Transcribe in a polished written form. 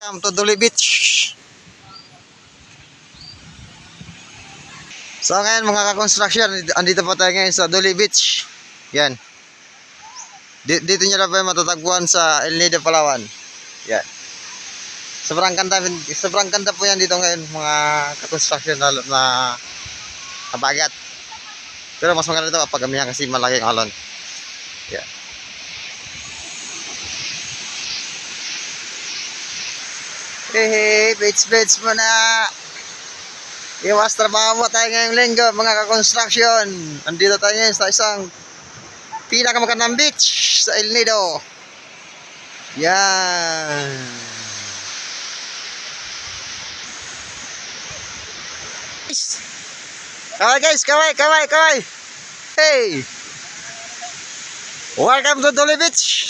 Welcome to Duli Beach. So ngayon mga ka-construction, andito po tayo ngayon sa Duli Beach. Yan. Dito nyo na po matatagpuan sa El Nido, Palawan. Yan. Sobrang ganda po yan dito ngayon mga ka-construction na bagat. Pero mas maganda ito pag amihan kasi malaking alon. Yan. Hey, beach muna. Iwas trabaho mo tayo ngayong linggo mga ka-construction. Andito tayo ngayon sa isang pinakamagandang beach sa El Nido. Yan. Kaway guys, kaway. Hey. Welcome to Duli Beach.